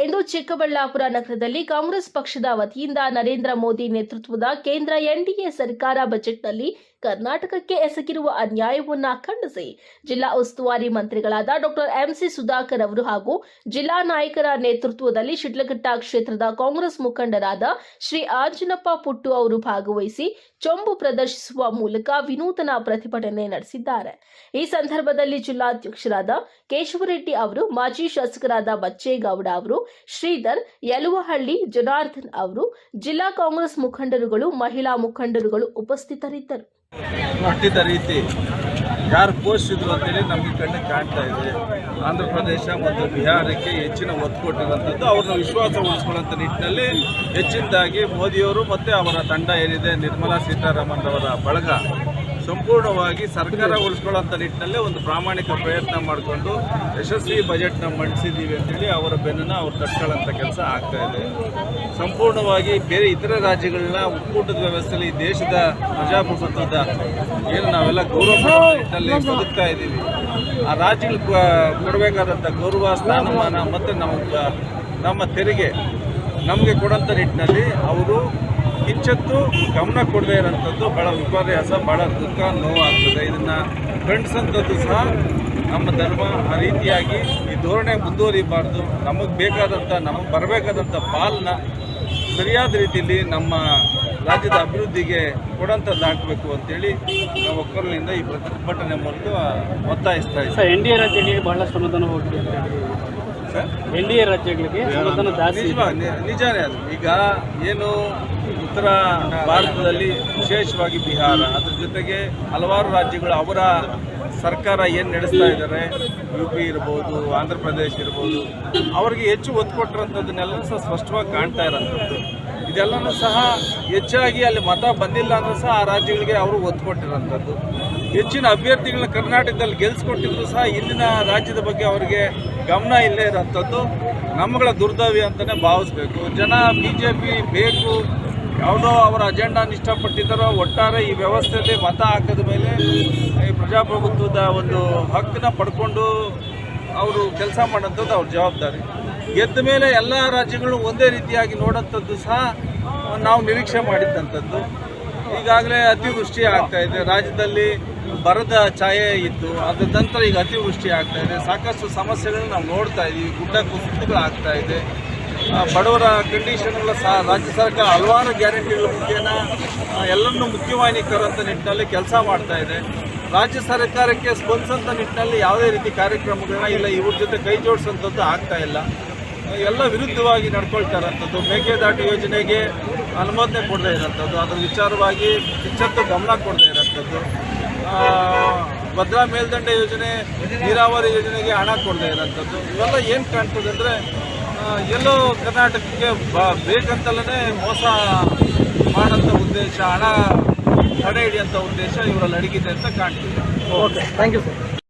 ಎಂದು ಚಿಕ್ಕಬಳ್ಳಾಪುರ ನಗರದಲ್ಲಿ ಕಾಂಗ್ರೆಸ್ ಪಕ್ಷದ ವತಿಯಿಂದ ನರೇಂದ್ರ ಮೋದಿ ನೇತೃತ್ವದ ಕೇಂದ್ರ ಎನ್ಡಿಎ ಸರ್ಕಾರ ಬಜೆಟ್ನಲ್ಲಿ ಕರ್ನಾಟಕಕ್ಕೆ ಎಸಗಿರುವ ಅನ್ಯಾಯವನ್ನ ಖಂಡಿಸಿ ಜಿಲ್ಲಾ ಉಸ್ತುವಾರಿ ಮಂತ್ರಿಗಳಾದ ಡಾಕ್ಟರ್ ಎಂಸಿ ಸುಧಾಕರ್ ಅವರು ಹಾಗೂ ಜಿಲ್ಲಾ ನಾಯಕರ ನೇತೃತ್ವದಲ್ಲಿ ಶಿಡ್ಲಘಟ್ಟ ಕ್ಷೇತ್ರದ ಕಾಂಗ್ರೆಸ್ ಮುಖಂಡರಾದ ಶ್ರೀ ಆಂಜನಪ್ಪ ಪುಟ್ಟು ಅವರು ಭಾಗವಹಿಸಿ ಚೊಂಬು ಪ್ರದರ್ಶಿಸುವ ಮೂಲಕ ವಿನೂತನ ಪ್ರತಿಭಟನೆ ನಡೆಸಿದ್ದಾರೆ. ಈ ಸಂದರ್ಭದಲ್ಲಿ ಜಿಲ್ಲಾಧ್ಯಕ್ಷರಾದ ಕೇಶವರೆಡ್ಡಿ ಅವರು, ಮಾಜಿ ಶಾಸಕರಾದ ಬಚ್ಚೇಗೌಡ ಅವರು, ಶ್ರೀಧರ್, ಯಲುವಹಳ್ಳಿ, ಜನಾರ್ದನ್ ಅವರು, ಜಿಲ್ಲಾ ಕಾಂಗ್ರೆಸ್ ಮುಖಂಡರುಗಳು, ಮಹಿಳಾ ಮುಖಂಡರುಗಳು ಉಪಸ್ಥಿತರಿದ್ದರು. ಹುಟ್ಟಿದ ರೀತಿ ಯಾರು ಪೋಷಿಸಿದ್ರು ಅಂತೇಳಿ ನಮಗೆ ಕಣ್ಣಿಗೆ ಕಾಣ್ತಾ ಇದೆ. ಆಂಧ್ರ ಪ್ರದೇಶ ಮತ್ತು ಬಿಹಾರಕ್ಕೆ ಹೆಚ್ಚಿನ ಒತ್ತು ಕೊಟ್ಟಿರುವಂಥದ್ದು ಅವ್ರನ್ನ ವಿಶ್ವಾಸ ಉಳಿಸ್ಕೊಳ್ಳುವಂಥ ನಿಟ್ಟಿನಲ್ಲಿ ಹೆಚ್ಚಿನದಾಗಿ ಮೋದಿಯವರು ಮತ್ತು ಅವರ ತಂಡ ಏನಿದೆ, ನಿರ್ಮಲಾ ಸೀತಾರಾಮನ್ ಅವರ ಬಳಗ ಸಂಪೂರ್ಣವಾಗಿ ಸರ್ಕಾರ ಉಳಿಸ್ಕೊಳ್ಳೋಂಥ ನಿಟ್ಟಿನಲ್ಲೇ ಒಂದು ಪ್ರಾಮಾಣಿಕ ಪ್ರಯತ್ನ ಮಾಡಿಕೊಂಡು ಯಶಸ್ವಿ ಬಜೆಟ್ನ ಮಂಡಿಸಿದ್ದೀವಿ ಅಂತೇಳಿ ಅವರ ಬೆನ್ನನ್ನು ಅವ್ರು ತಟ್ಕೊಳ್ಳೋಂಥ ಕೆಲಸ ಆಗ್ತಾ ಇದೆ. ಸಂಪೂರ್ಣವಾಗಿ ಬೇರೆ ಇತರ ರಾಜ್ಯಗಳನ್ನ ಒಕ್ಕೂಟದ ವ್ಯವಸ್ಥೆಯಲ್ಲಿ ಈ ದೇಶದ ಪ್ರಜಾಪ್ರಭುತ್ವದ ಏನು ನಾವೆಲ್ಲ ಗೌರವ ನಿಟ್ಟಿನಲ್ಲಿ ಬದುಕ್ತಾ ಇದ್ದೀವಿ, ಆ ರಾಜ್ಯಗಳಿಗೆ ಕೊಡಬೇಕಾದಂಥ ಗೌರವ, ಸ್ಥಾನಮಾನ ಮತ್ತು ನಮ್ಮ ತೆರಿಗೆ ನಮಗೆ ಕೊಡೋಂಥ ನಿಟ್ಟಿನಲ್ಲಿ ಅವರು ಕಿಂಚತ್ತು ಗಮನ ಕೊಡದೇ ಇರೋಂಥದ್ದು ಭಾಳ ವಿಪರ್ಯಾಸ, ಭಾಳ ದುಃಖ, ನೋವಾಗ್ತದೆ. ಇದನ್ನು ಖಂಡಿಸೋಂಥದ್ದು ಸಹ ನಮ್ಮ ಧರ್ಮ. ಆ ರೀತಿಯಾಗಿ ಈ ಧೋರಣೆ ಮುಂದುವರಿಬಾರ್ದು. ನಮಗೆ ಬರಬೇಕಾದಂಥ ಪಾಲನ್ನ ಸರಿಯಾದ ರೀತಿಯಲ್ಲಿ ನಮ್ಮ ರಾಜ್ಯದ ಅಭಿವೃದ್ಧಿಗೆ ಕೊಡೋಂಥದ್ದು ಹಾಕಬೇಕು ಅಂತೇಳಿ ನಾವು ಒಕ್ಕಲಿನಿಂದ ಈ ಪ್ರತಿಭಟನೆ ಮೂಲಕ ಒತ್ತಾಯಿಸ್ತಾ ಇದ್ದೀವಿ. ಎನ್ಡಿಎ ರಾಜ್ಯಗಳಿಗೆ ಬಹಳಷ್ಟು ಅನುದಾನ ಹೋಗಿದೆ. ಎನ್ಡಿಎ ರಾಜ್ಯಗಳಿಗೆ ನಿಜಾನೇ ಅದು. ಈಗ ಏನು ಉತ್ತರ ಭಾರತದಲ್ಲಿ ವಿಶೇಷವಾಗಿ ಬಿಹಾರ, ಅದ್ರ ಜೊತೆಗೆ ಹಲವಾರು ರಾಜ್ಯಗಳು ಅವರ ಸರ್ಕಾರ ಏನು ನಡೆಸ್ತಾ ಇದ್ದಾರೆ, UP ಇರ್ಬೋದು, ಆಂಧ್ರ ಪ್ರದೇಶ ಇರ್ಬೋದು, ಅವರಿಗೆ ಹೆಚ್ಚು ಒತ್ತು ಕೊಟ್ಟಿರೋಂಥದ್ದನ್ನೆಲ್ಲ ಸಹ ಸ್ಪಷ್ಟವಾಗಿ ಕಾಣ್ತಾ ಇರೋಂಥದ್ದು. ಇದೆಲ್ಲನೂ ಸಹ ಹೆಚ್ಚಾಗಿ ಅಲ್ಲಿ ಮತ ಬಂದಿಲ್ಲ ಅಂದರೂ ಸಹ ಆ ರಾಜ್ಯಗಳಿಗೆ ಅವರು ಒತ್ತು ಕೊಟ್ಟಿರೋಂಥದ್ದು. ಹೆಚ್ಚಿನ ಅಭ್ಯರ್ಥಿಗಳನ್ನ ಕರ್ನಾಟಕದಲ್ಲಿ ಗೆಲ್ಲಿಸ್ಕೊಟ್ಟಿದ್ರು ಸಹ ಇಲ್ಲಿನ ರಾಜ್ಯದ ಬಗ್ಗೆ ಅವರಿಗೆ ಗಮನ ಇಲ್ಲೇ ಇರೋಂಥದ್ದು ನಮ್ಮಗಳ ದುರ್ದೈವ ಅಂತಲೇ ಭಾವಿಸ್ಬೇಕು. ಜನ BJP ಬೇಕು, ಯಾವುದೋ ಅವರ ಅಜೆಂಡಾನ ಇಷ್ಟಪಟ್ಟಿದ್ದಾರೋ, ಒಟ್ಟಾರೆ ಈ ವ್ಯವಸ್ಥೆಯಲ್ಲಿ ಮತ ಹಾಕಿದ ಮೇಲೆ ಈ ಪ್ರಜಾಪ್ರಭುತ್ವದ ಒಂದು ಹಕ್ಕನ್ನ ಪಡ್ಕೊಂಡು ಅವರು ಕೆಲಸ ಮಾಡೋಂಥದ್ದು ಅವ್ರ ಜವಾಬ್ದಾರಿ. ಗೆದ್ದ ಮೇಲೆ ಎಲ್ಲ ರಾಜ್ಯಗಳು ಒಂದೇ ರೀತಿಯಾಗಿ ನೋಡೋಂಥದ್ದು ಸಹ ನಾವು ನಿರೀಕ್ಷೆ ಮಾಡಿದ್ದಂಥದ್ದು. ಈಗಾಗಲೇ ಅತಿವೃಷ್ಟಿ ಆಗ್ತಾ ಇದೆ, ರಾಜ್ಯದಲ್ಲಿ ಬರದ ಛಾಯೆ ಇತ್ತು, ಅದರ ನಂತರ ಈಗ ಅತಿವೃಷ್ಟಿ ಆಗ್ತಾ ಇದೆ. ಸಾಕಷ್ಟು ಸಮಸ್ಯೆಗಳನ್ನ ನಾವು ನೋಡ್ತಾ ಇದ್ದೀವಿ. ಗುಡ್ಡ ಕುಸಿತಗಳಾಗ್ತಾ ಇದೆ. ಬಡವರ ಕಂಡೀಷನ್ಗಳ ಸಹ ರಾಜ್ಯ ಸರ್ಕಾರ ಹಲವಾರು ಗ್ಯಾರಂಟಿಗಳ ಮುಖೇನ ಎಲ್ಲರನ್ನೂ ಮುಖ್ಯವಾಹಿನಿ ತರುವಂಥ ನಿಟ್ಟಿನಲ್ಲಿ ಕೆಲಸ ಮಾಡ್ತಾ ಇದೆ. ರಾಜ್ಯ ಸರ್ಕಾರಕ್ಕೆ ಸ್ಪಂದಿಸೋಂಥ ನಿಟ್ಟಿನಲ್ಲಿ ಯಾವುದೇ ರೀತಿ ಕಾರ್ಯಕ್ರಮಗಳನ್ನ ಇಲ್ಲ, ಇವ್ರ ಜೊತೆ ಕೈ ಜೋಡಿಸೋಂಥದ್ದು ಆಗ್ತಾ ಇಲ್ಲ. ಎಲ್ಲ ವಿರುದ್ಧವಾಗಿ ನಡ್ಕೊಳ್ತಾ ಇರೋಂಥದ್ದು. ಮೇಕೆದಾಟು ಯೋಜನೆಗೆ ಅನುಮೋದನೆ ಕೊಡದೇ ಇರೋಂಥದ್ದು, ಅದರ ವಿಚಾರವಾಗಿ ಕಿಂಚತ್ತು ಗಮನ ಕೊಡದೇ ಇರೋಂಥದ್ದು. ಭದ್ರಾ ಮೇಲ್ದಂಡೆ ಯೋಜನೆ, ನೀರಾವರಿ ಯೋಜನೆಗೆ ಹಣ ಕೊಡದೇ ಇರೋಂಥದ್ದು. ಇವೆಲ್ಲ ಏನು ಕಾಣ್ತದೆ ಅಂದರೆ ಎಲ್ಲೋ ಕರ್ನಾಟಕಕ್ಕೆ ಬೇಕಂತಲೇ ಮೋಸ ಮಾಡೋಂಥ ಉದ್ದೇಶ, ಹಣ ತಡೆ ಹಿಡಿಯೋಂಥ ಉದ್ದೇಶ ಇವರಲ್ಲಿ ಅಡಗಿದೆ ಅಂತ ಕಾಣ್ತಿದೆ. Okay, thank you sir.